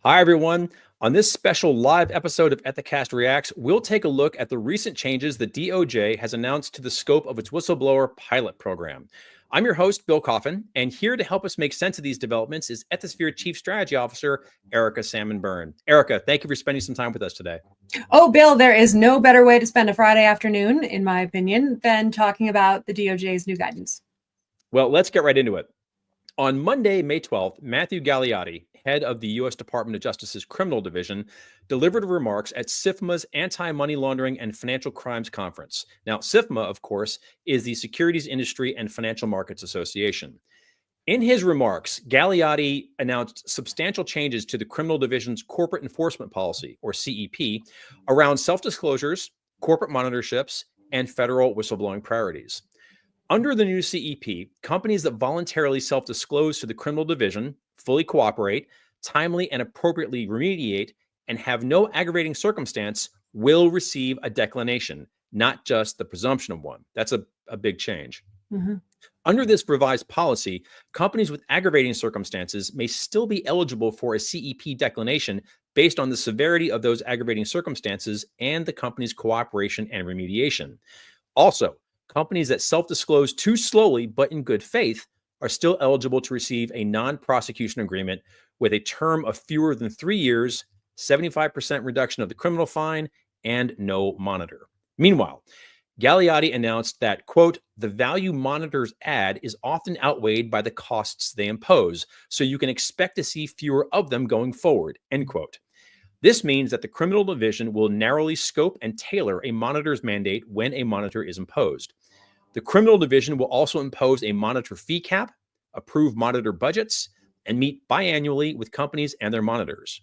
Hi, everyone. On this special live episode of Ethicast Reacts, we'll take a look at the recent changes the DOJ has announced to the scope of its Whistleblower Pilot Program. I'm your host, Bill Coffin, and here to help us make sense of these developments is Ethisphere Chief Strategy Officer, Erica Salmon Byrne. Erica, thank you for spending some time with us today. Oh, Bill, there is no better way to spend a Friday afternoon, in my opinion, than talking about the DOJ's new guidance. Well, let's get right into it. On Monday, May 12th, Matthew Galeotti, head of the U.S. Department of Justice's Criminal Division, delivered remarks at SIFMA's Anti-Money Laundering and Financial Crimes Conference. Now, SIFMA, of course, is the Securities Industry and Financial Markets Association. In his remarks, Galeotti announced substantial changes to the Criminal Division's Corporate Enforcement Policy, or CEP, around self-disclosures, corporate monitorships, and federal whistleblowing priorities. Under the new CEP, companies that voluntarily self-disclose to the criminal division, fully cooperate, timely and appropriately remediate, and have no aggravating circumstance will receive a declination, not just the presumption of one. That's a big change. Mm-hmm. Under this revised policy, companies with aggravating circumstances may still be eligible for a CEP declination based on the severity of those aggravating circumstances and the company's cooperation and remediation. Also, companies that self-disclose too slowly but in good faith are still eligible to receive a non-prosecution agreement with a term of fewer than 3 years, 75% reduction of the criminal fine, and no monitor. Meanwhile, Galeotti announced that, quote, the value monitors add is often outweighed by the costs they impose, so you can expect to see fewer of them going forward, end quote. This means that the criminal division will narrowly scope and tailor a monitor's mandate when a monitor is imposed. The criminal division will also impose a monitor fee cap, approve monitor budgets, and meet biannually with companies and their monitors.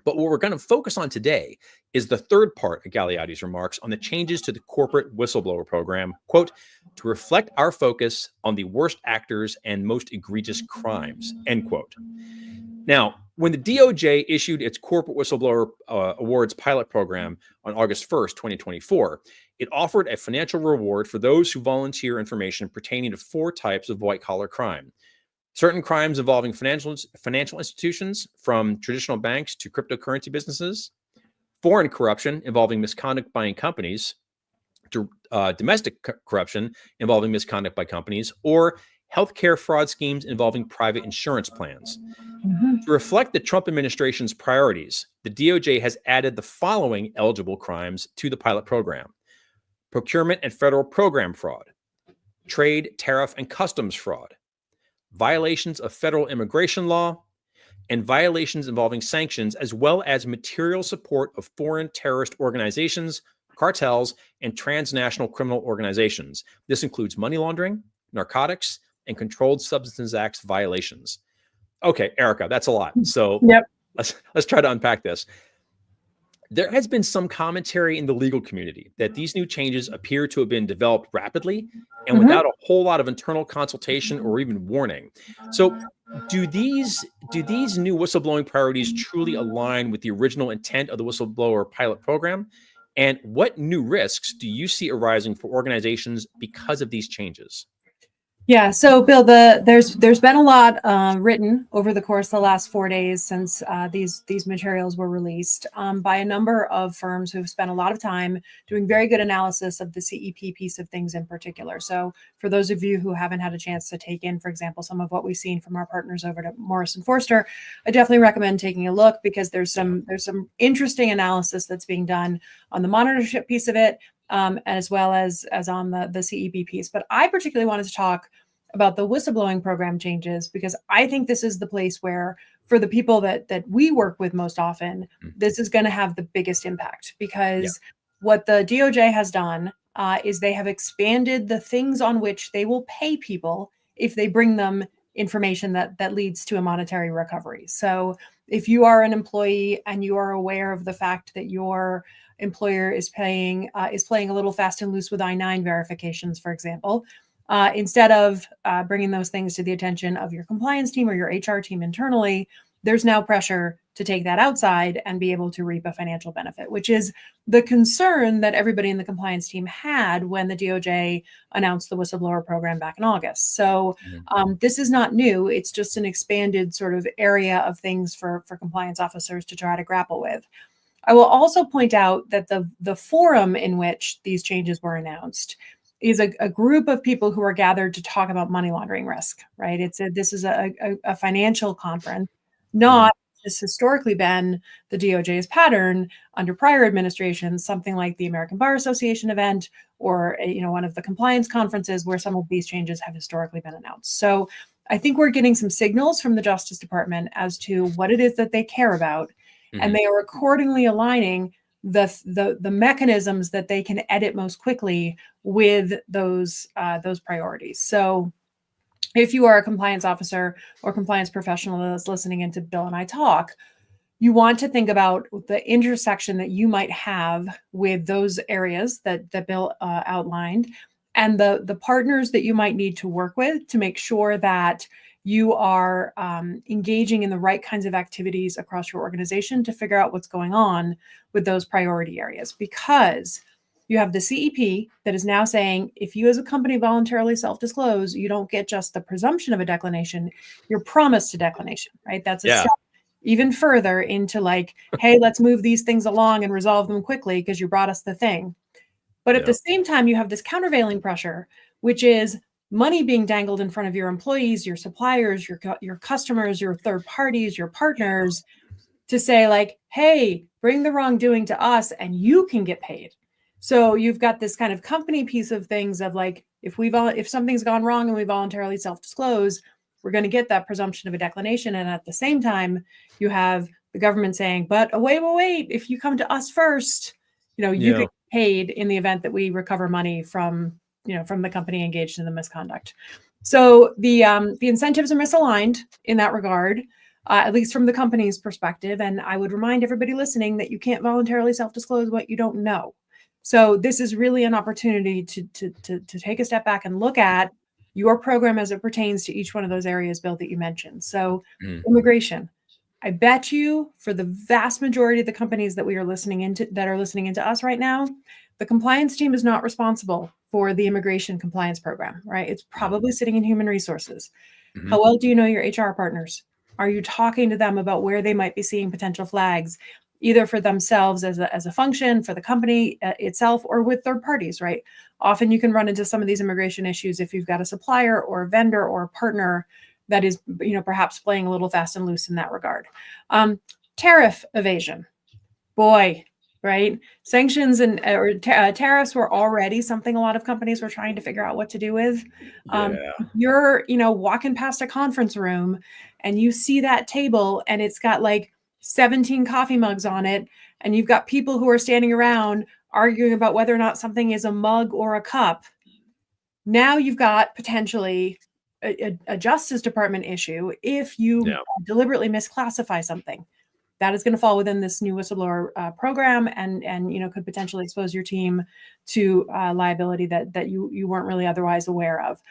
But what we're going to focus on today is the third part of Galeotti's remarks on the changes to the corporate whistleblower program, quote, to reflect our focus on the worst actors and most egregious crimes, end quote. Now, when the DOJ issued its Corporate Whistleblower Awards pilot program on August 1st, 2024, it offered a financial reward for those who volunteer information pertaining to 4 types of white-collar crime. Certain crimes involving financial institutions, from traditional banks to cryptocurrency businesses, foreign corruption involving misconduct by companies, domestic corruption involving misconduct by companies, or healthcare fraud schemes involving private insurance plans. Mm-hmm. To reflect the Trump administration's priorities, the DOJ has added the following eligible crimes to the pilot program: procurement and federal program fraud, trade, tariff, and customs fraud, violations of federal immigration law, and violations involving sanctions, as well as material support of foreign terrorist organizations, cartels, and transnational criminal organizations. This includes money laundering, narcotics, and Controlled Substances Act violations. Okay, Erica, that's a lot. So Yep. let's try to unpack this. There has been some commentary in the legal community that these new changes appear to have been developed rapidly and without a whole lot of internal consultation or even warning. So do these new whistleblowing priorities truly align with the original intent of the Whistleblower Pilot Program? And what new risks do you see arising for organizations because of these changes? Yeah. So, Bill, there's been a lot written over the course of the last 4 days since these materials were released by a number of firms who've spent a lot of time doing very good analysis of the CEP piece of things in particular. So, for those of you who haven't had a chance to take in, for example, some of what we've seen from our partners over at Morrison Foerster, I definitely recommend taking a look, because there's some interesting analysis that's being done on the monitorship piece of it, as well as on the CEP piece. But I particularly wanted to talk about the whistleblowing program changes, because I think this is the place where, for the people that we work with most often, this is going to have the biggest impact. Because what the DOJ has done is they have expanded the things on which they will pay people if they bring them information that leads to a monetary recovery. So if you are an employee and you are aware of the fact that your employer is playing a little fast and loose with I-9 verifications, for example, instead of bringing those things to the attention of your compliance team or your HR team internally, there's now pressure to take that outside and be able to reap a financial benefit, which is the concern that everybody in the compliance team had when the DOJ announced the whistleblower program back in August. So this is not new. It's just an expanded sort of area of things for compliance officers to try to grapple with. I will also point out that the forum in which these changes were announced is a group of people who are gathered to talk about money laundering risk, right? This is a financial conference, not has historically been the DOJ's pattern under prior administrations, something like the American Bar Association event or one of the compliance conferences where some of these changes have historically been announced. So I think we're getting some signals from the Justice Department as to what it is that they care about, and they are accordingly aligning the mechanisms that they can edit most quickly with those priorities. So if you are a compliance officer or compliance professional that's listening into Bill and I talk, you want to think about the intersection that you might have with those areas that Bill outlined, and the partners that you might need to work with to make sure that you are engaging in the right kinds of activities across your organization to figure out what's going on with those priority areas. Because you have the CEP that is now saying, if you as a company voluntarily self-disclose, you don't get just the presumption of a declination, you're promised a declination, right? That's a step even further into like, hey, let's move these things along and resolve them quickly because you brought us the thing. But at the same time, you have this countervailing pressure, which is money being dangled in front of your employees, your suppliers, your customers, your third parties, your partners, to say like, hey, bring the wrongdoing to us and you can get paid. So you've got this kind of company piece of things of like, if something's gone wrong and we voluntarily self-disclose, we're going to get that presumption of a declination. And at the same time, you have the government saying, but wait, if you come to us first, you get paid in the event that we recover money from the company engaged in the misconduct. So the incentives are misaligned in that regard, at least from the company's perspective. And I would remind everybody listening that you can't voluntarily self-disclose what you don't know. So this is really an opportunity to take a step back and look at your program as it pertains to each one of those areas, Bill, that you mentioned. So immigration, I bet you for the vast majority of the companies that are listening into us right now, the compliance team is not responsible for the immigration compliance program, right? It's probably sitting in human resources. How well do you know your HR partners? Are you talking to them about where they might be seeing potential flags, either for themselves as a function, for the company itself, or with third parties, right? Often you can run into some of these immigration issues if you've got a supplier or a vendor or a partner that is, perhaps playing a little fast and loose in that regard. Tariff evasion, boy, right? Sanctions and tariffs were already something a lot of companies were trying to figure out what to do with. You're, walking past a conference room and you see that table and it's got like 17 coffee mugs on it, and you've got people who are standing around arguing about whether or not something is a mug or a cup. Now you've got potentially a Justice Department issue if you deliberately misclassify something. That is going to fall within this new whistleblower program, and could potentially expose your team to liability that you weren't really otherwise aware of.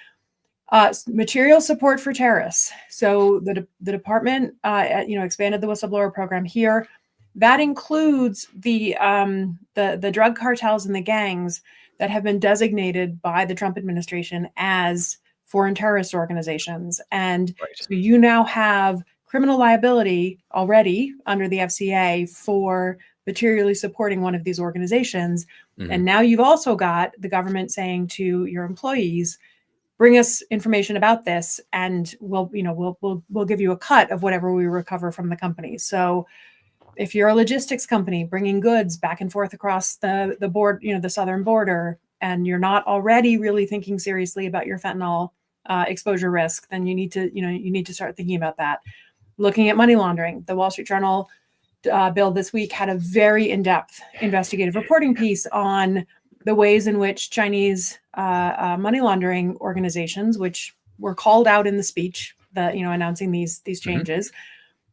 Material support for terrorists. So the department expanded the whistleblower program here. That includes the drug cartels and the gangs that have been designated by the Trump administration as foreign terrorist organizations. And so you now have criminal liability already under the FCA for materially supporting one of these organizations. And now you've also got the government saying to your employees, bring us information about this, and we'll give you a cut of whatever we recover from the company. So if you're a logistics company bringing goods back and forth across the board, the southern border, and you're not already really thinking seriously about your fentanyl exposure risk, then you need to start thinking about that. Looking at money laundering, the Wall Street Journal Bill this week had a very in-depth investigative reporting piece on the ways in which Chinese money laundering organizations, which were called out in the speech that announcing these changes,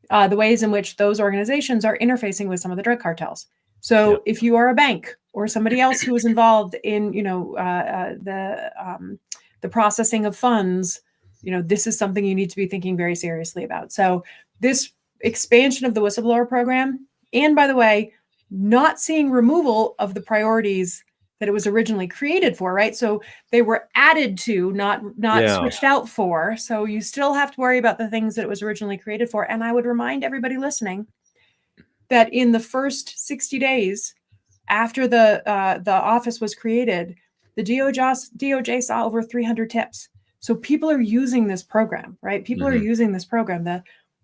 the ways in which those organizations are interfacing with some of the drug cartels. So if you are a bank or somebody else who is involved in the processing of funds, this is something you need to be thinking very seriously about. So this expansion of the whistleblower program, and by the way, not seeing removal of the priorities that it was originally created for, right? So they were added to, not switched out for. So you still have to worry about the things that it was originally created for. And I would remind everybody listening that in the first 60 days after the office was created, the DOJ saw over 300 tips. So people are using this program, right? People are using this program.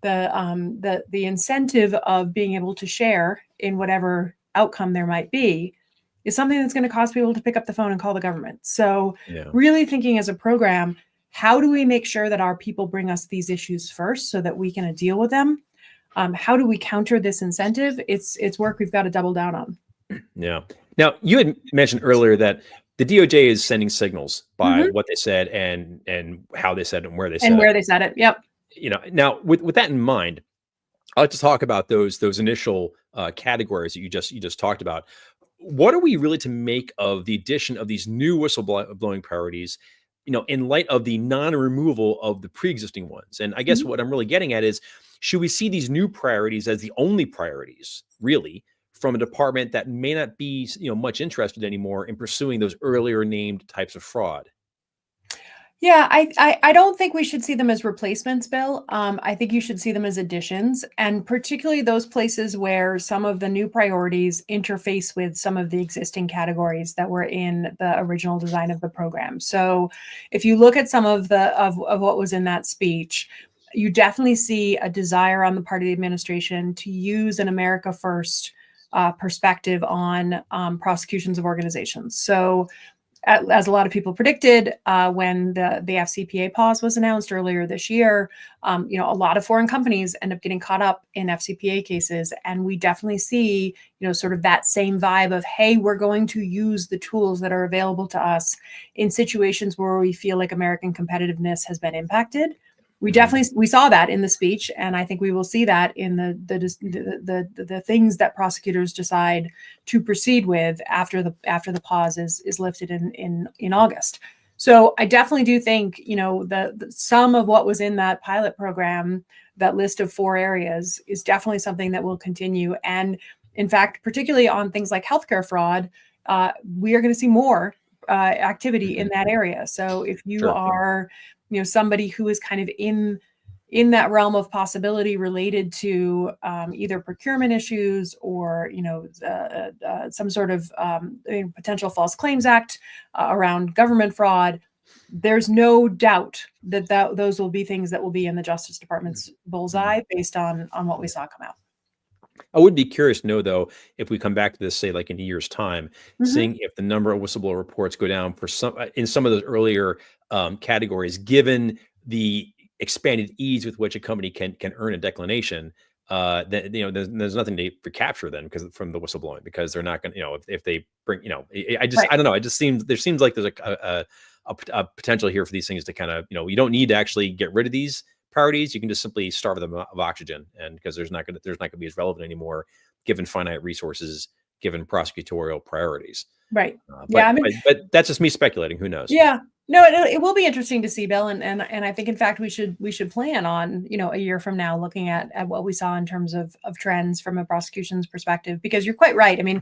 The incentive of being able to share in whatever outcome there might be is something that's going to cause people to pick up the phone and call the government. So really thinking as a program, how do we make sure that our people bring us these issues first so that we can deal with them? How do we counter this incentive? It's work we've got to double down on. Yeah. Now, you had mentioned earlier that the DOJ is sending signals by what they said and how they said it and where they said it. And where they said it. Yep. Now with that in mind, I'd like to talk about those initial categories that you just talked about. What are we really to make of the addition of these new whistleblowing priorities, in light of the non-removal of the pre-existing ones? And I guess what I'm really getting at is, should we see these new priorities as the only priorities, really, from a department that may not be, much interested anymore in pursuing those earlier named types of fraud? Yeah, I don't think we should see them as replacements, Bill. I think you should see them as additions, and particularly those places where some of the new priorities interface with some of the existing categories that were in the original design of the program. So if you look at some of what was in that speech, you definitely see a desire on the part of the administration to use an America First perspective on prosecutions of organizations. So as a lot of people predicted, when the FCPA pause was announced earlier this year, a lot of foreign companies end up getting caught up in FCPA cases. And we definitely see, sort of that same vibe of, hey, we're going to use the tools that are available to us in situations where we feel like American competitiveness has been impacted. We saw that in the speech, and I think we will see that in the things that prosecutors decide to proceed with after the pause is lifted in August. So I definitely do think the some of what was in that pilot program, that list of 4 areas, is definitely something that will continue. And in fact, particularly on things like healthcare fraud, we are going to see more activity in that area. So if you are somebody who is kind of in that realm of possibility related to either procurement issues or some sort of potential False Claims Act around government fraud, there's no doubt that those will be things that will be in the Justice Department's bullseye based on what we saw come out. I would be curious to know, though, if we come back to this, say, like in a year's time, seeing if the number of whistleblower reports go down for in some of those earlier categories, given the expanded ease with which a company can earn a declination. That there's nothing to recapture then from the whistleblowing, because they're not going to, if they bring, I don't know. It just seems like there's a potential here for these things to kind of, you don't need to actually get rid of these priorities. You can just simply starve them of oxygen, and because there's not going to be as relevant anymore, given finite resources, given prosecutorial priorities. Right. But that's just me speculating. Who knows? Yeah. No, it will be interesting to see, Bill, and I think in fact we should plan on a year from now looking at what we saw in terms of trends from a prosecution's perspective, because you're quite right. I mean,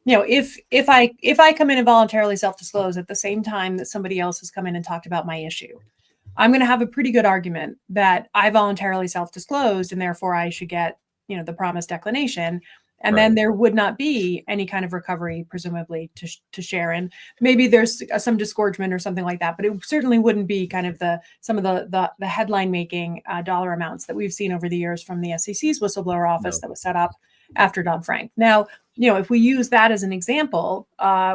if I come in and voluntarily self-disclose at the same time that somebody else has come in and talked about my issue, I'm going to have a pretty good argument that I voluntarily self-disclosed and therefore I should get the promised declination. And then there would not be any kind of recovery, presumably, to share. And maybe there's some disgorgement or something like that, but it certainly wouldn't be kind of some of the headline making dollar amounts that we've seen over the years from the SEC's whistleblower office that was set up after Dodd-Frank. Now, if we use that as an example,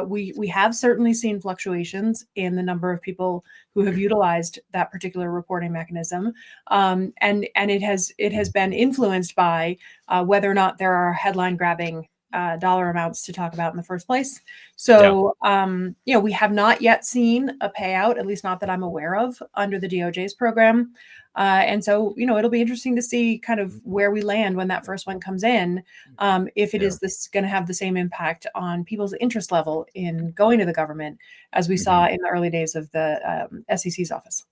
we have certainly seen fluctuations in the number of people who have utilized that particular reporting mechanism, and it has been influenced by whether or not there are headline grabbing dollar amounts to talk about in the first place. So, we have not yet seen a payout, at least not that I'm aware of, under the DOJ's program. And so, it'll be interesting to see kind of where we land when that first one comes in, if it is going to have the same impact on people's interest level in going to the government as we saw in the early days of the SEC's office.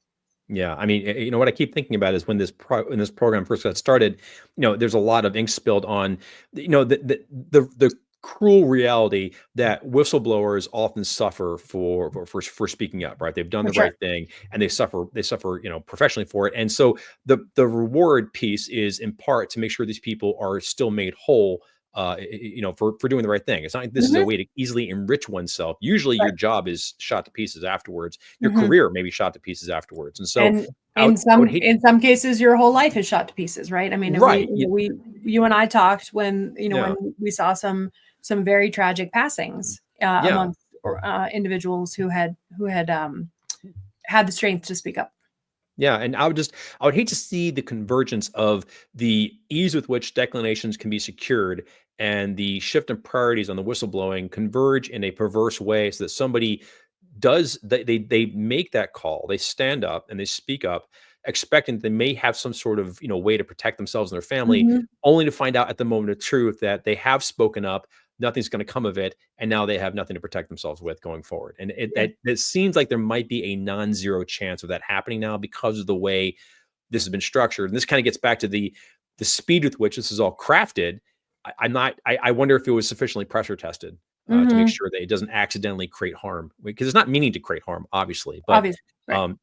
Yeah, I mean, what I keep thinking about is when when this program first got started, there's a lot of ink spilled on, the cruel reality that whistleblowers often suffer for speaking up, right? They've done For the sure. right thing and they suffer, professionally for it. And so the reward piece is in part to make sure these people are still made whole. For doing the right thing. It's not like this is a Mhm. way to easily enrich oneself. Usually, Right. your job is shot to pieces afterwards. Your Mhm. career may be shot to pieces afterwards. And so, And I would, I would hate. in some cases, your whole life is shot to pieces, right? I mean, and Right. you and I talked when Yeah. when we saw some very tragic passings Yeah. amongst individuals who had had the strength to speak up. Yeah. And I would hate to see the convergence of the ease with which declinations can be secured and the shift in priorities on the whistleblowing converge in a perverse way so that somebody they make that call, they stand up and they speak up, expecting they may have some sort of way to protect themselves and their family, Mhm. only to find out at the moment of truth that they have spoken up, nothing's going to come of it, and now they have nothing to protect themselves with going forward. And Yeah. it seems like there might be a non-zero chance of that happening now because of the way this has been structured. And this kind of gets back to the speed with which this is all crafted. I wonder if it was sufficiently pressure tested to make Mhm. sure that it doesn't accidentally create harm, because it's not meaning to create harm, obviously, but Obviously, right.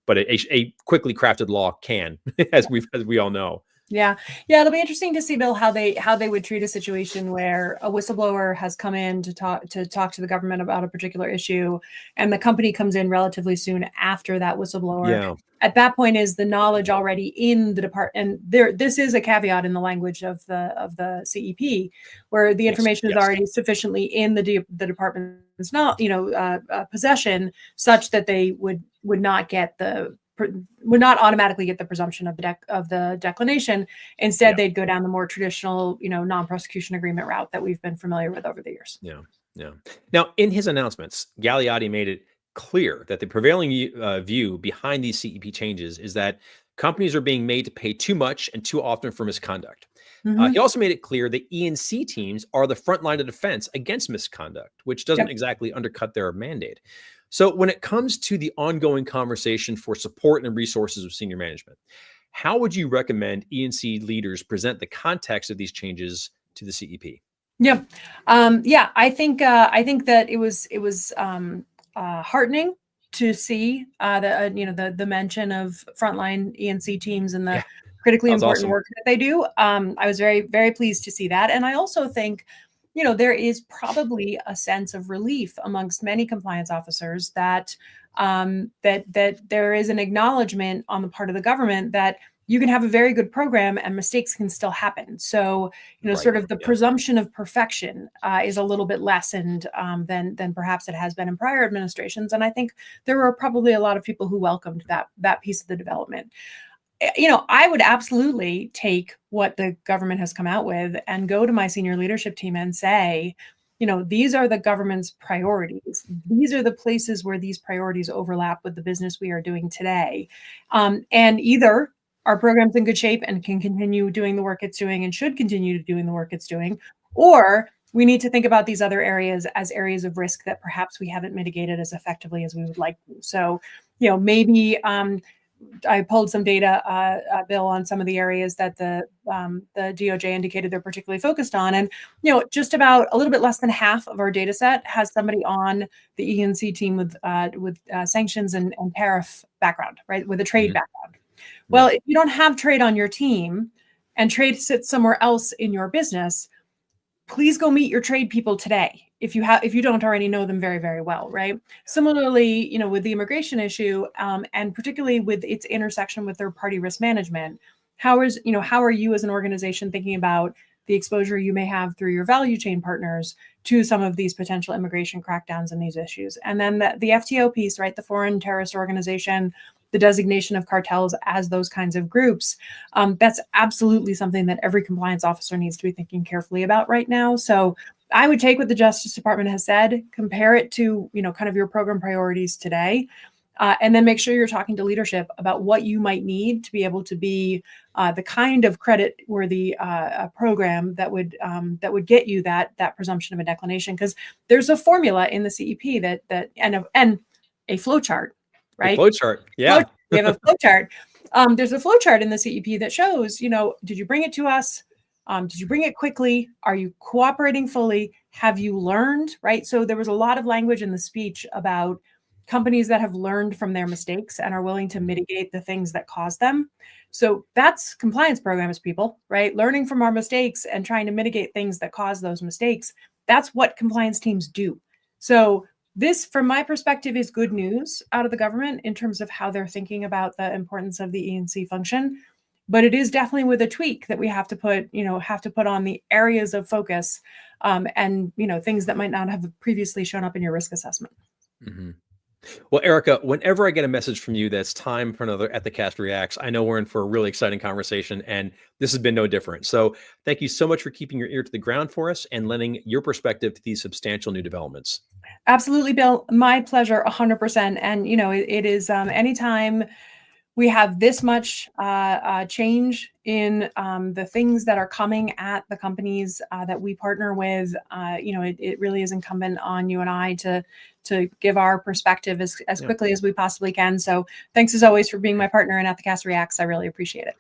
a quickly crafted law can, as we all know. Yeah. Yeah, it'll be interesting to see, Bill, how they would treat a situation where a whistleblower has come in to talk to the government about a particular issue, and the company comes in relatively soon after that whistleblower. Yeah. At that point, is the knowledge already in the department? And this is a caveat in the language of the CEP, where the Yes. information is Yes. already sufficiently in the department's not possession, such that they would not get would not automatically get the presumption of the declination. Instead, Yeah. they'd go down the more traditional, non-prosecution agreement route that we've been familiar with over the years. Yeah. Yeah. Now, in his announcements, Galeotti made it clear that the prevailing view behind these CEP changes is that companies are being made to pay too much and too often for misconduct. He Hmm. also made it clear that E&C teams are the front line of defense against misconduct, which doesn't Yep. exactly undercut their mandate. So, when it comes to the ongoing conversation for support and resources of senior management, how would you recommend E&C leaders present the context of these changes to the CEP? Yep. Yeah, I think that it was heartening to see the mention of frontline ENC teams and the Yeah, critically that was important awesome. work that they do. I was very pleased to see that, and I also think there is probably a sense of relief amongst many compliance officers that that there is an acknowledgement on the part of the government that you can have a very good program and mistakes can still happen. So Right. sort of the Yeah. presumption of perfection is a little bit lessened than perhaps it has been in prior administrations. And I think there were probably a lot of people who welcomed that piece of the development. I would absolutely take what the government has come out with and go to my senior leadership team and say, these are the government's priorities. These are the places where these priorities overlap with the business we are doing today. And either our program's in good shape and can continue doing the work it's doing and should continue doing the work it's doing, or we need to think about these other areas as areas of risk that perhaps we haven't mitigated as effectively as we would like to. So, maybe I pulled some data, Bill, on some of the areas that the DOJ indicated they're particularly focused on, and just about a little bit less than half of our data set has somebody on the ENC team with sanctions and tariff background, right, with a trade Mhm. background. Well, Yeah. if you don't have trade on your team, and trade sits somewhere else in your business, please go meet your trade people today if you don't already know them very well, right? Similarly, with the immigration issue, and particularly with its intersection with third party risk management, how are you as an organization thinking about the exposure you may have through your value chain partners to some of these potential immigration crackdowns and these issues? And then the FTO piece, right, the foreign terrorist organization, the designation of cartels as those kinds of groups, that's absolutely something that every compliance officer needs to be thinking carefully about right now. So I would take what the Justice Department has said, compare it to, kind of your program priorities today, and then make sure you're talking to leadership about what you might need to be able to be the kind of credit-worthy program that would get you that presumption of a declination. Because there's a formula in the CEP and a flow chart, A right? flow chart. Yeah. We have a flow chart. There's a flow chart in the CEP that shows, did you bring it to us? Did you bring it quickly? Are you cooperating fully? Have you learned, right? So there was a lot of language in the speech about companies that have learned from their mistakes and are willing to mitigate the things that cause them. So that's compliance programs, people, right? Learning from our mistakes and trying to mitigate things that cause those mistakes. That's what compliance teams do. So this, from my perspective, is good news out of the government in terms of how they're thinking about the importance of the E&C function. But it is definitely with a tweak that we have to put on the areas of focus and things that might not have previously shown up in your risk assessment. Mm-hmm. Well, Erica, whenever I get a message from you that's time for another Ethicast Reacts, I know we're in for a really exciting conversation, and this has been no different. So thank you so much for keeping your ear to the ground for us and lending your perspective to these substantial new developments. Absolutely, Bill. My pleasure, 100%. And, it is anytime we have this much change in the things that are coming at the companies that we partner with, it really is incumbent on you and I to give our perspective as quickly as we possibly can. So thanks as always for being my partner in Ethicast Reacts. I really appreciate it.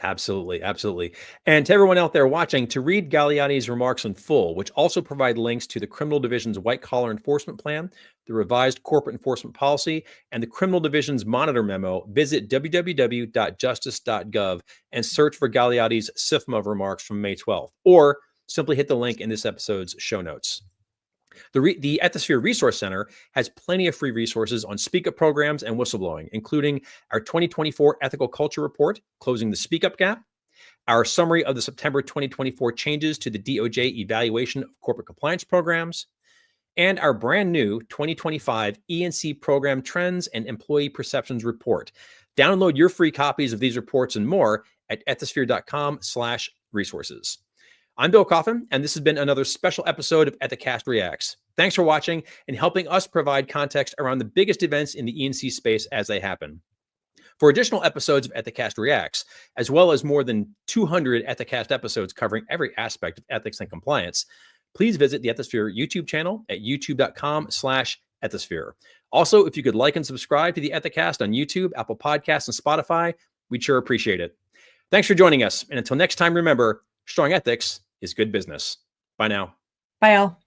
Absolutely. Absolutely. And to everyone out there watching, to read Galiotti's remarks in full, which also provide links to the Criminal Division's White Collar Enforcement Plan, the revised Corporate Enforcement Policy, and the Criminal Division's Monitor Memo, visit www.justice.gov and search for Galiotti's SIFMA remarks from May 12th, or simply hit the link in this episode's show notes. The Ethisphere Resource Center has plenty of free resources on Speak Up programs and whistleblowing, including our 2024 Ethical Culture Report, Closing the Speak Up Gap, our summary of the September 2024 changes to the DOJ evaluation of corporate compliance programs, and our brand new 2025 E&C Program Trends and Employee Perceptions Report. Download your free copies of these reports and more at ethisphere.com/resources. I'm Bill Coffin, and this has been another special episode of Ethicast Reacts. Thanks for watching and helping us provide context around the biggest events in the E&C space as they happen. For additional episodes of Ethicast Reacts, as well as more than 200 Ethicast episodes covering every aspect of ethics and compliance, please visit the Ethisphere YouTube channel at youtube.com/Ethisphere. Also, if you could like and subscribe to the Ethicast on YouTube, Apple Podcasts, and Spotify, we'd sure appreciate it. Thanks for joining us. And until next time, remember, strong ethics is good business. Bye now. Bye, all.